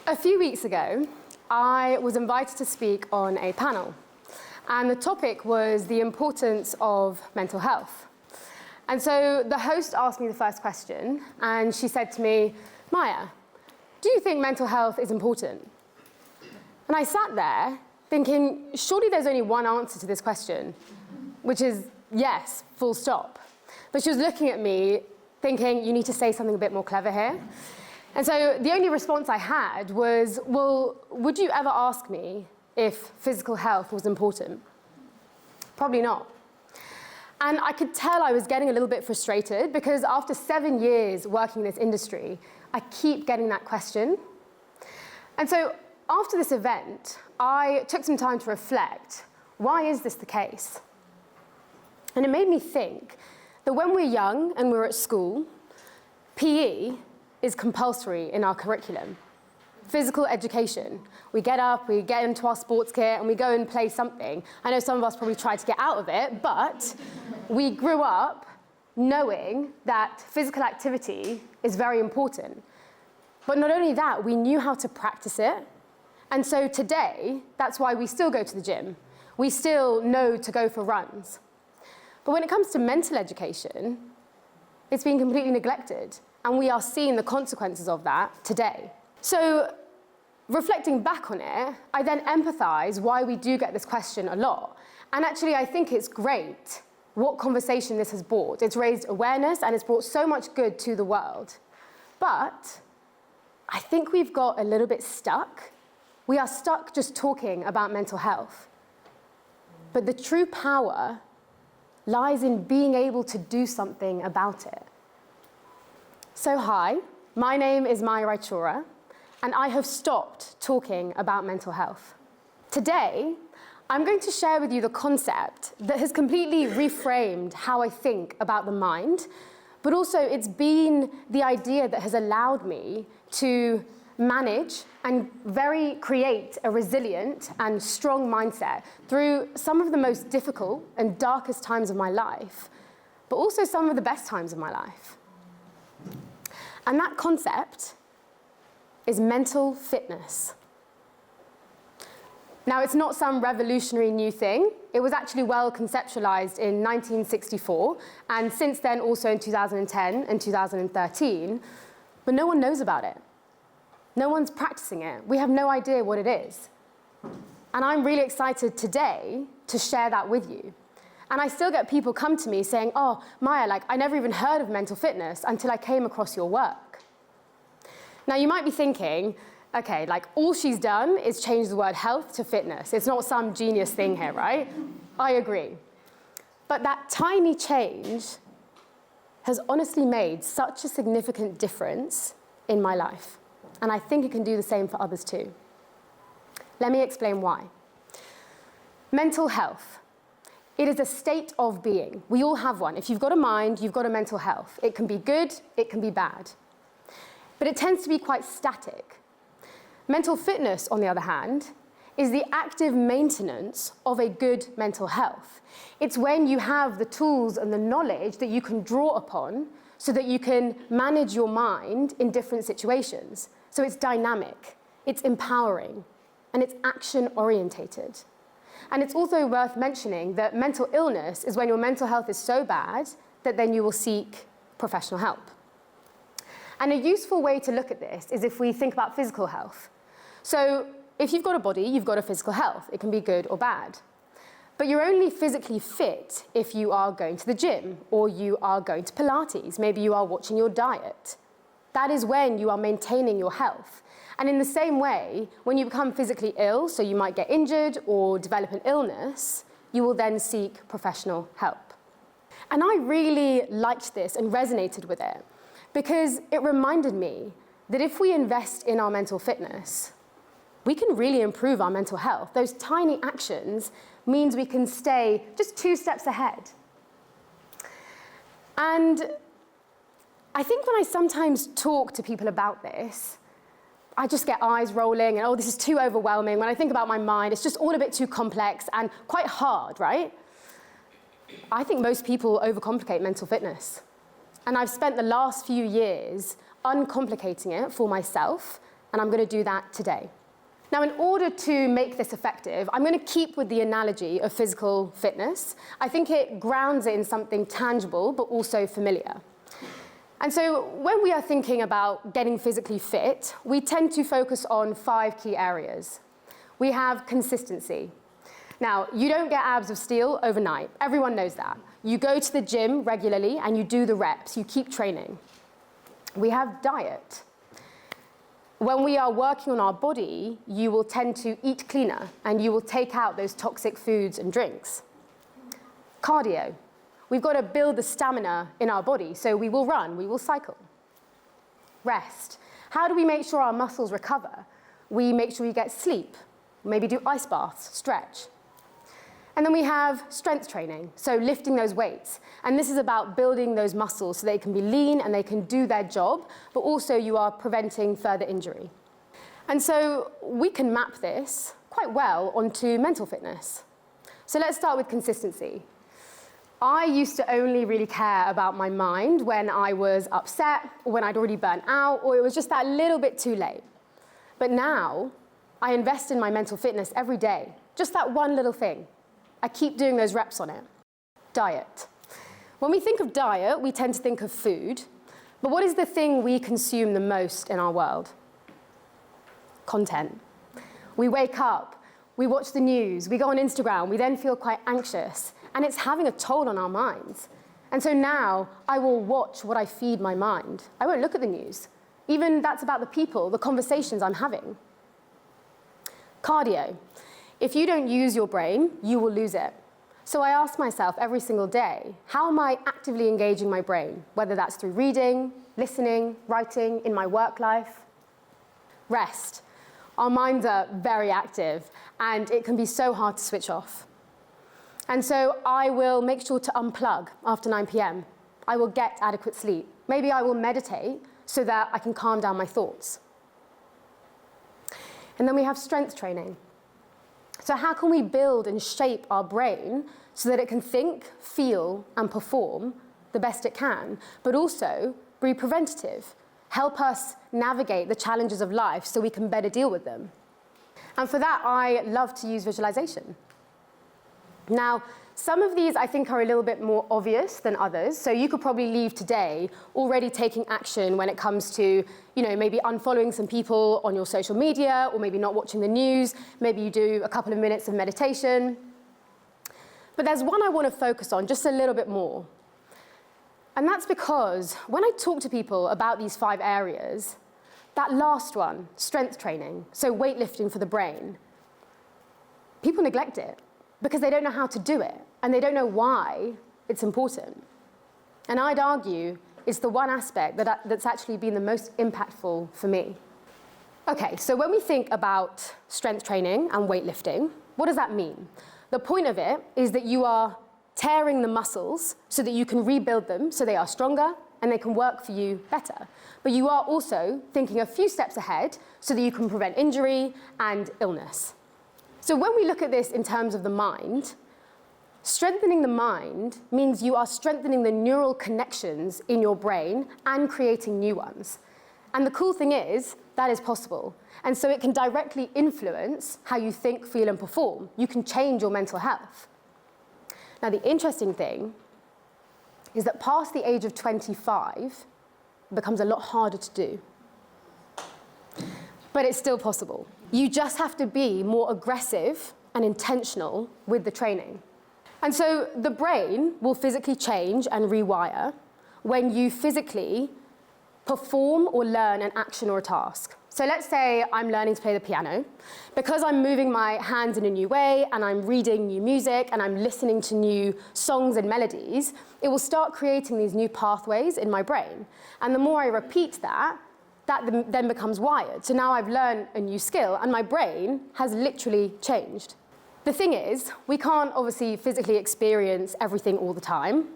A few weeks ago, I was invited to speak on a panel, and the topic was the importance of mental health. And so the host asked me the first question, and she said to me, "Maya, do you think mental health is important?" And I sat there thinking, surely there's only one answer to this question, which is yes, full stop. But she was looking at me thinking, you need to say something a bit more clever here. And so the only response I had was, well, would you ever ask me if physical health was important? Probably not. And I could tell I was getting a little bit frustrated because after 7 years working in this industry, I keep getting that question. And so after this event, I took some time to reflect, why is this the case? And it made me think that when we're young and we're at school, PE is compulsory in our curriculum. Physical education. We get up, we get into our sports kit, and we go and play something. I know some of us probably tried to get out of it, but we grew up knowing that physical activity is very important. But not only that, we knew how to practice it. And so today, that's why we still go to the gym. We still know to go for runs. But when it comes to mental education, it's been completely neglected. And we are seeing the consequences of that today. So reflecting back on it, I then empathize why we do get this question a lot. And actually, I think it's great what conversation this has brought. It's raised awareness and it's brought so much good to the world. But I think we've got a little bit stuck. We are stuck just talking about mental health. But the true power lies in being able to do something about it. So hi, my name is Raichoora, and I have stopped talking about mental health. Today, I'm going to share with you the concept that has completely reframed how I think about the mind, but also it's been the idea that has allowed me to manage and create a resilient and strong mindset through some of the most difficult and darkest times of my life, but also some of the best times of my life. And that concept is mental fitness. Now, it's not some revolutionary new thing. It was actually well conceptualized in 1964, and since then also in 2010 and 2013, but no one knows about it. No one's practicing it. We have no idea what it is. And I'm really excited today to share that with you. And I still get people come to me saying, oh, Maya, I never even heard of mental fitness until I came across your work. Now, you might be thinking, okay, all she's done is change the word health to fitness. It's not some genius thing here, right? I agree. But that tiny change has honestly made such a significant difference in my life. And I think it can do the same for others too. Let me explain why. Mental health. It is a state of being. We all have one. If you've got a mind, you've got a mental health. It can be good, it can be bad. But it tends to be quite static. Mental fitness, on the other hand, is the active maintenance of a good mental health. It's when you have the tools and the knowledge that you can draw upon so that you can manage your mind in different situations. So it's dynamic, it's empowering, and it's action-orientated. And it's also worth mentioning that mental illness is when your mental health is so bad that then you will seek professional help. And a useful way to look at this is if we think about physical health. So if you've got a body, you've got a physical health. It can be good or bad. But you're only physically fit if you are going to the gym or you are going to Pilates. Maybe you are watching your diet. That is when you are maintaining your health. And in the same way, when you become physically ill, so you might get injured or develop an illness, you will then seek professional help. And I really liked this and resonated with it because it reminded me that if we invest in our mental fitness, we can really improve our mental health. Those tiny actions means we can stay just 2 steps ahead. And I think when I sometimes talk to people about this, I just get eyes rolling and, oh, this is too overwhelming. When I think about my mind, it's just all a bit too complex and quite hard, right? I think most people overcomplicate mental fitness. And I've spent the last few years uncomplicating it for myself and I'm going to do that today. Now, in order to make this effective, I'm going to keep with the analogy of physical fitness. I think it grounds it in something tangible, but also familiar. And so when we are thinking about getting physically fit, we tend to focus on 5 key areas. We have consistency. Now, you don't get abs of steel overnight. Everyone knows that. You go to the gym regularly and you do the reps. You keep training. We have diet. When we are working on our body, you will tend to eat cleaner and you will take out those toxic foods and drinks. Cardio. We've got to build the stamina in our body, so we will run, we will cycle. Rest. How do we make sure our muscles recover? We make sure we get sleep, maybe do ice baths, stretch. And then we have strength training, so lifting those weights. And this is about building those muscles so they can be lean and they can do their job, but also you are preventing further injury. And so we can map this quite well onto mental fitness. So let's start with consistency. I used to only really care about my mind when I was upset, or when I'd already burnt out, or it was just that little bit too late. But now, I invest in my mental fitness every day, just that one little thing. I keep doing those reps on it. Diet. When we think of diet, we tend to think of food. But what is the thing we consume the most in our world? Content. We wake up, we watch the news, we go on Instagram, we then feel quite anxious, and it's having a toll on our minds. And so now, I will watch what I feed my mind. I won't look at the news. Even that's about the people, the conversations I'm having. Cardio. If you don't use your brain, you will lose it. So I ask myself every single day, how am I actively engaging my brain? Whether that's through reading, listening, writing, in my work life. Rest. Our minds are very active, and it can be so hard to switch off. And so I will make sure to unplug after 9 p.m. I will get adequate sleep. Maybe I will meditate so that I can calm down my thoughts. And then we have strength training. So how can we build and shape our brain so that it can think, feel, and perform the best it can, but also be preventative, help us navigate the challenges of life so we can better deal with them? And for that, I love to use visualization. Now, some of these I think are a little bit more obvious than others. So you could probably leave today already taking action when it comes to, maybe unfollowing some people on your social media, or maybe not watching the news. Maybe you do a couple of minutes of meditation. But there's one I want to focus on just a little bit more. And that's because when I talk to people about these 5 areas, that last one, strength training, so weightlifting for the brain, people neglect it, because they don't know how to do it, and they don't know why it's important. And I'd argue it's the one aspect that's actually been the most impactful for me. Okay, so when we think about strength training and weightlifting, what does that mean? The point of it is that you are tearing the muscles so that you can rebuild them so they are stronger and they can work for you better. But you are also thinking a few steps ahead so that you can prevent injury and illness. So when we look at this in terms of the mind, strengthening the mind means you are strengthening the neural connections in your brain and creating new ones. And the cool thing is, that is possible. And so it can directly influence how you think, feel, and perform. You can change your mental health. Now, the interesting thing is that past the age of 25, it becomes a lot harder to do. But it's still possible. You just have to be more aggressive and intentional with the training. And so the brain will physically change and rewire when you physically perform or learn an action or a task. So let's say I'm learning to play the piano. Because I'm moving my hands in a new way, and I'm reading new music, and I'm listening to new songs and melodies, it will start creating these new pathways in my brain. And the more I repeat that then becomes wired. So now I've learned a new skill, and my brain has literally changed. The thing is, we can't obviously physically experience everything all the time.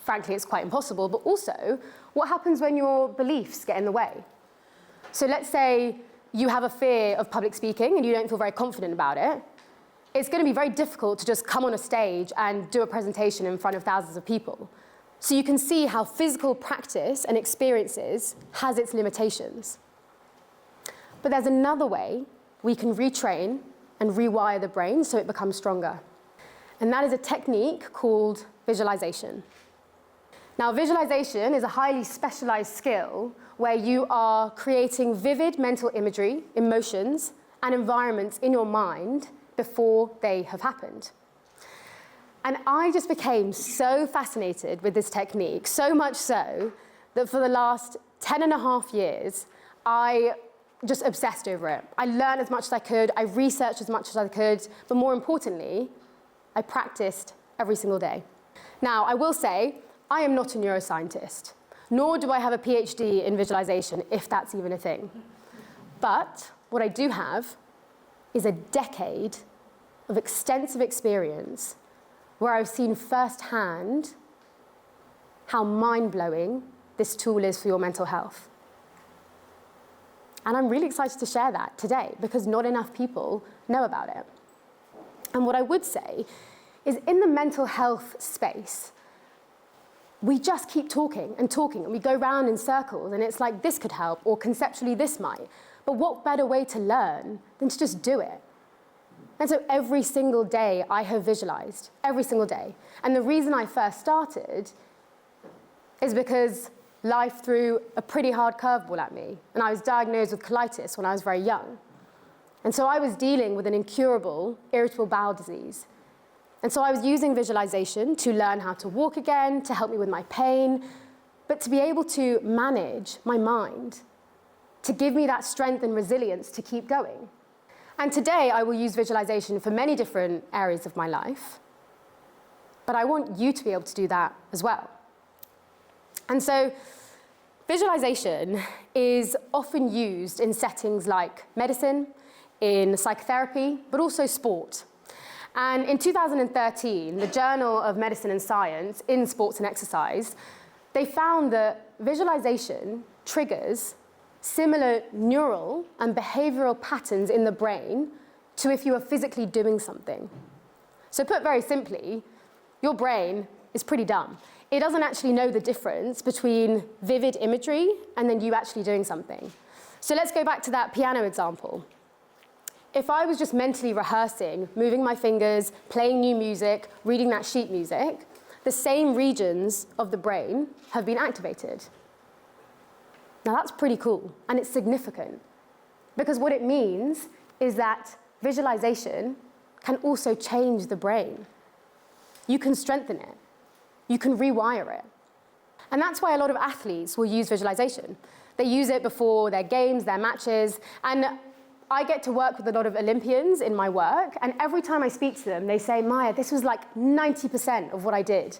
Frankly, it's quite impossible. But also, what happens when your beliefs get in the way? So let's say you have a fear of public speaking and you don't feel very confident about it. It's going to be very difficult to just come on a stage and do a presentation in front of thousands of people. So you can see how physical practice and experiences has its limitations. But there's another way we can retrain and rewire the brain so it becomes stronger. And that is a technique called visualization. Now, visualization is a highly specialized skill where you are creating vivid mental imagery, emotions, and environments in your mind before they have happened. And I just became so fascinated with this technique, so much so that for the last 10.5 years, I just obsessed over it. I learned as much as I could, I researched as much as I could, but more importantly, I practiced every single day. Now, I will say, I am not a neuroscientist, nor do I have a PhD in visualization, if that's even a thing. But what I do have is a decade of extensive experience where I've seen firsthand how mind-blowing this tool is for your mental health. And I'm really excited to share that today because not enough people know about it. And what I would say is in the mental health space, we just keep talking, and we go round in circles, and it's like this could help, or conceptually this might. But what better way to learn than to just do it? And so every single day I have visualized, every single day. And the reason I first started is because life threw a pretty hard curveball at me, and I was diagnosed with colitis when I was very young. And so I was dealing with an incurable, irritable bowel disease. And so I was using visualization to learn how to walk again, to help me with my pain, but to be able to manage my mind, to give me that strength and resilience to keep going. And today I will use visualization for many different areas of my life, but I want you to be able to do that as well. And so visualization is often used in settings like medicine, in psychotherapy, but also sport. And in 2013, the Journal of Medicine and Science in Sports and Exercise, they found that visualization triggers similar neural and behavioral patterns in the brain to if you are physically doing something. So put very simply, your brain is pretty dumb. It doesn't actually know the difference between vivid imagery and then you actually doing something. So let's go back to that piano example. If I was just mentally rehearsing, moving my fingers, playing new music, reading that sheet music, the same regions of the brain have been activated. Now that's pretty cool, and it's significant, because what it means is that visualization can also change the brain. You can strengthen it. You can rewire it. And that's why a lot of athletes will use visualization. They use it before their games, their matches, and I get to work with a lot of Olympians in my work, and every time I speak to them, they say, Maya, this was like 90% of what I did,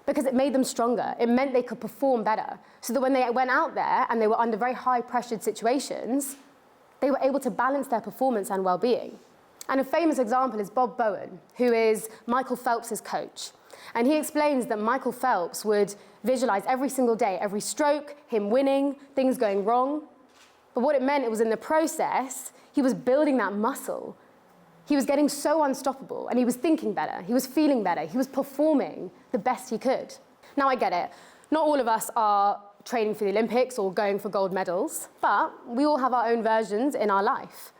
because it made them stronger. It meant they could perform better, so that when they went out there and they were under very high-pressured situations, they were able to balance their performance and well-being. And a famous example is Bob Bowen, who is Michael Phelps's coach. And he explains that Michael Phelps would visualize every single day, every stroke, him winning, things going wrong. But what it meant, it was in the process, he was building that muscle. He was getting so unstoppable, and he was thinking better, he was feeling better, he was performing the best he could. Now, I get it. Not all of us are training for the Olympics or going for gold medals, but we all have our own versions in our life.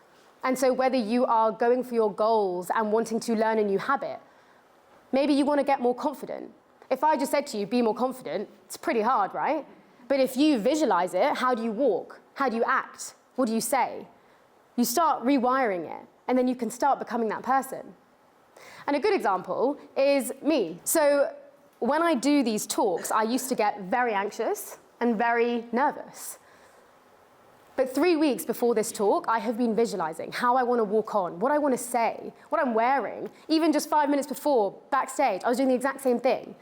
And so whether you are going for your goals and wanting to learn a new habit, maybe you want to get more confident. If I just said to you, be more confident, it's pretty hard, right? But if you visualize it, how do you walk? How do you act? What do you say? You start rewiring it, and then you can start becoming that person. And a good example is me. So when I do these talks, I used to get very anxious and very nervous. But 3 weeks before this talk, I have been visualizing how I want to walk on, what I want to say, what I'm wearing. Even just 5 minutes before, backstage, I was doing the exact same thing.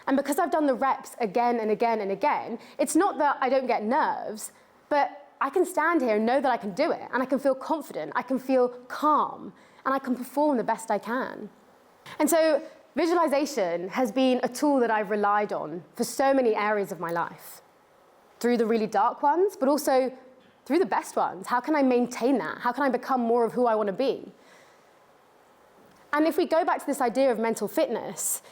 And because I've done the reps again and again and again, it's not that I don't get nerves, but I can stand here and know that I can do it, and I can feel confident, I can feel calm, and I can perform the best I can. And so visualization has been a tool that I've relied on for so many areas of my life, through the really dark ones, but also through the best ones. How can I maintain that? How can I become more of who I want to be? And if we go back to this idea of mental fitness,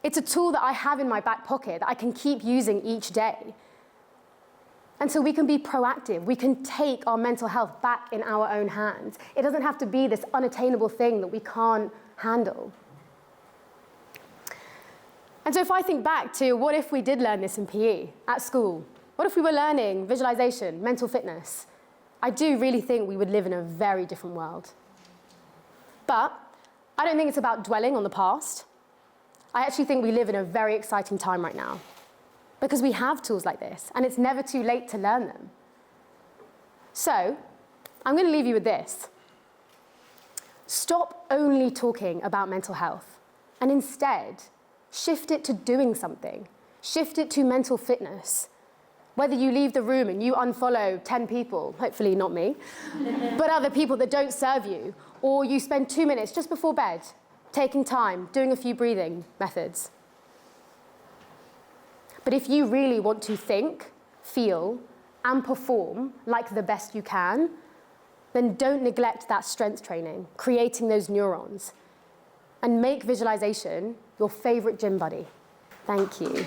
it's a tool that I have in my back pocket that I can keep using each day. And so we can be proactive. We can take our mental health back in our own hands. It doesn't have to be this unattainable thing that we can't handle. And so if I think back to what if we did learn this in PE at school? What if we were learning visualization, mental fitness? I do really think we would live in a very different world. But I don't think it's about dwelling on the past. I actually think we live in a very exciting time right now because we have tools like this, and it's never too late to learn them. So I'm going to leave you with this. Stop only talking about mental health, and instead shift it to doing something. Shift it to mental fitness. Whether you leave the room and you unfollow 10 people, hopefully not me, but other people that don't serve you, or you spend 2 minutes just before bed, taking time, doing a few breathing methods. But if you really want to think, feel, and perform like the best you can, then don't neglect that strength training, creating those neurons, and make visualization your favorite gym buddy. Thank you.